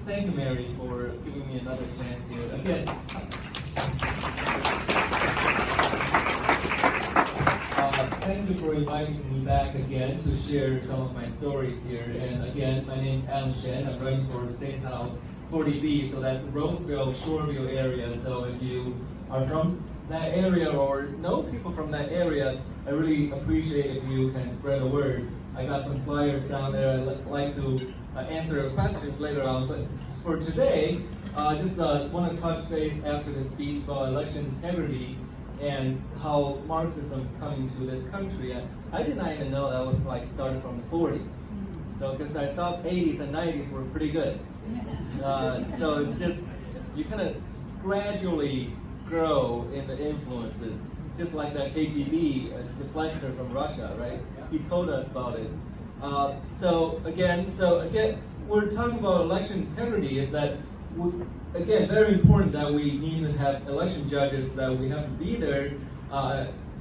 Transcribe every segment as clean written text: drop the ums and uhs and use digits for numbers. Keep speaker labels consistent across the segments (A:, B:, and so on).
A: thank you, Mary, for giving me another chance here. Again, thank you for inviting me back again to share some of my stories here. And again, my name is Alan Shen. I'm running for State House 40B, so that's Roseville, Shoreview area. So if you are from that area or know people from that area, I really appreciate if you can spread the word. I got some flyers down there. I'd like to answer questions later on, but for today, I just want to touch base after the speech about election integrity and how Marxism is coming to this country. And I did not even know that was like started from the 40s. So, because I thought 80s and 90s were pretty good. So it's just, you kind of gradually grow in the influences, just like that KGB deflector from Russia, right? He told us about it. So again, we're talking about election integrity. Is that, again, very important that we need to have election judges, that we have to be there.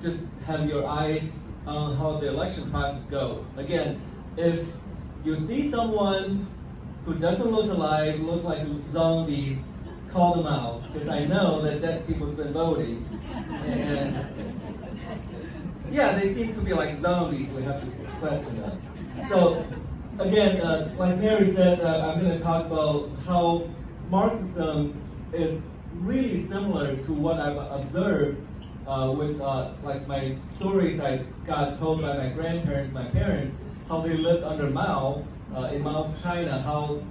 A: Just have your eyes on how the election process goes. Again, if you see someone who doesn't look alive, look like zombies, call them out, because I know that dead people's been voting. And yeah, they seem to be like zombies. We have to question them. So again, like Mary said, I'm going to talk about how Marxism is really similar to what I've observed with like my stories I got told by my grandparents, my parents, how they lived under Mao in Mao's China, how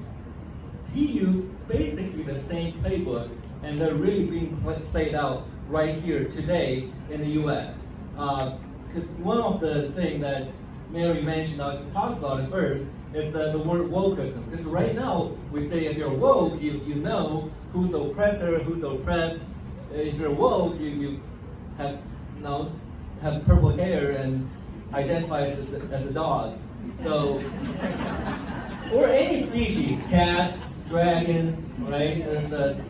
A: he used basically the same playbook, and they're really being played out right here today in the U.S. Because one of the things that Mary mentioned, I'll just talk about it first, is the word wokeism. Because right now, we say if you're woke, you know who's the oppressor, who's the oppressed. If you're woke, you have, have purple hair and identify as a dog. So, or any species, cats, dragons, right? There's a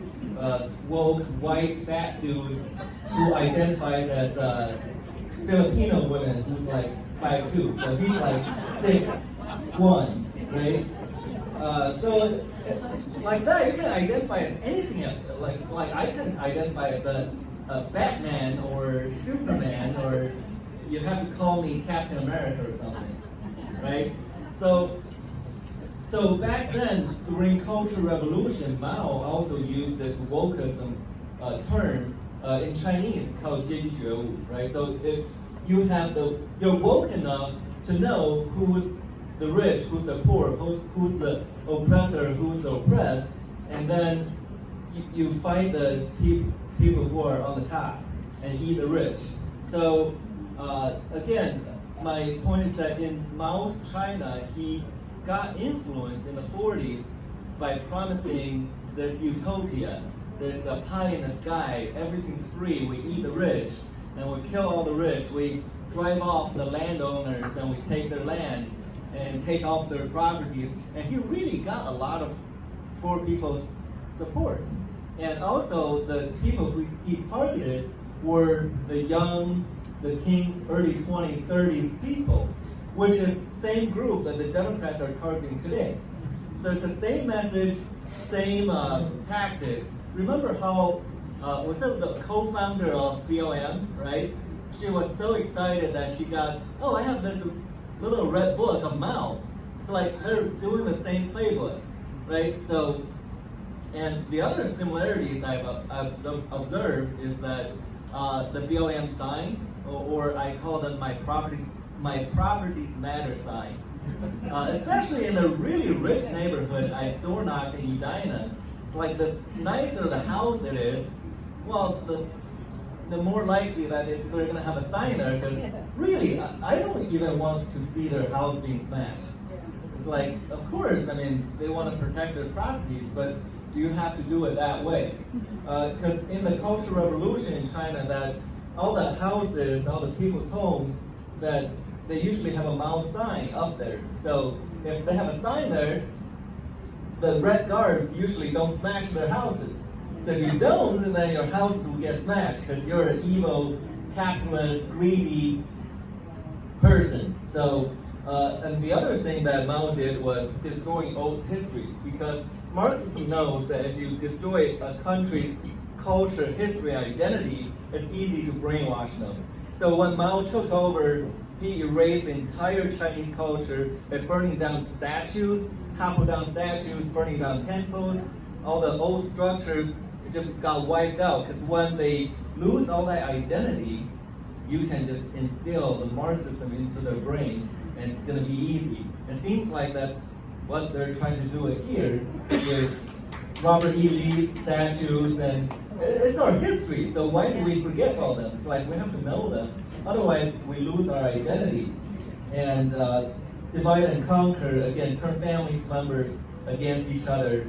A: woke, white, fat dude who identifies as a Filipino woman who's like 5'2", but he's like 6'1", right? So like that, you can identify as anything. Like I can identify as a Batman or Superman, or you have to call me Captain America or something, right? So back then, during Cultural Revolution, Mao also used this wokeism term in Chinese called 阶级觉悟, right? So if you have you're woke enough to know who's the rich, who's the poor, who's the oppressor, who's the oppressed, and then you fight the people who are on the top and eat the rich. So again, my point is that in Mao's China, he got influence in the 40s by promising this utopia, this pie in the sky, everything's free, we eat the rich, and we kill all the rich, we drive off the landowners, and we take their land, and take off their properties, and he really got a lot of poor people's support. And also, the people who he targeted were the young, the teens, early 20s, 30s people, which is the same group that the Democrats are targeting today. So it's the same message, same tactics. Remember how, was it the co-founder of BLM, right? She was so excited that she got, oh, I have this little red book of Mao. It's like they're doing the same playbook, right? So, and the other similarities I've observed is that the BLM signs, or I call them my properties matter signs, especially in a really rich neighborhood like Dornoch in Edina. It's like the nicer the house it is, well, the more likely that they're going to have a sign there, because really, I don't even want to see their house being smashed. It's like, of course, I mean, they want to protect their properties, but do you have to do it that way? Because in the Cultural Revolution in China, that all the houses, all the people's homes, that they usually have a Mao sign up there. So if they have a sign there, the Red Guards usually don't smash their houses. So if you don't, then your houses will get smashed because you're an evil, capitalist, greedy person. So, and the other thing that Mao did was destroying old histories, because Marxism knows that if you destroy a country's culture, history, identity, it's easy to brainwash them. So when Mao took over, he erased the entire Chinese culture by burning down statues, toppled down statues, burning down temples, all the old structures just got wiped out. Because when they lose all that identity, you can just instill the Marxism into their brain, and it's going to be easy. It seems like that's what they're trying to do here with Robert E. Lee's statues, and it's our history, so why do we forget about them? It's like we have to know them. Otherwise, we lose our identity. And divide and conquer, again, turn family members against each other.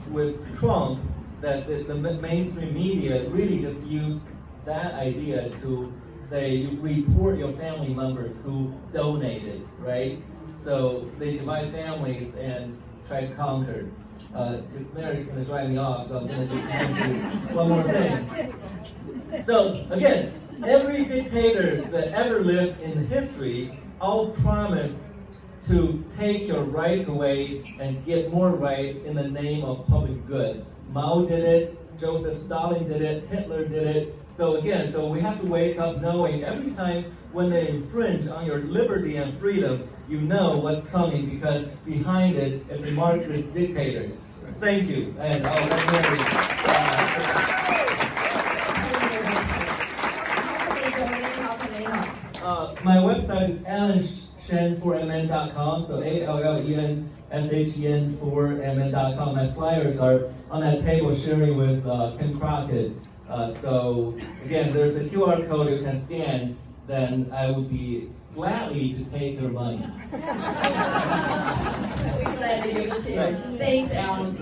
A: With Trump, that the mainstream media really just used that idea to say, you report your family members who donated, right? So they divide families and try to conquer. Because Mary's going to drive me off, so I'm going to just mention one more thing. So again, every dictator that ever lived in history all promised to take your rights away and get more rights in the name of public good. Mao did it, Joseph Stalin did it, Hitler did it. So again, so we have to wake up knowing every time when they infringe on your liberty and freedom, you know what's coming, because behind it is a Marxist dictator. Thank you, and I'll let Mary. My website is allenshen4mn.com, so ALLENSHEN4mn.com. My flyers are on that table sharing with Kim Crockett. So again, there's a QR code you can scan, then I would be gladly to take your money.
B: We're glad to give it to you. Thanks, Alan.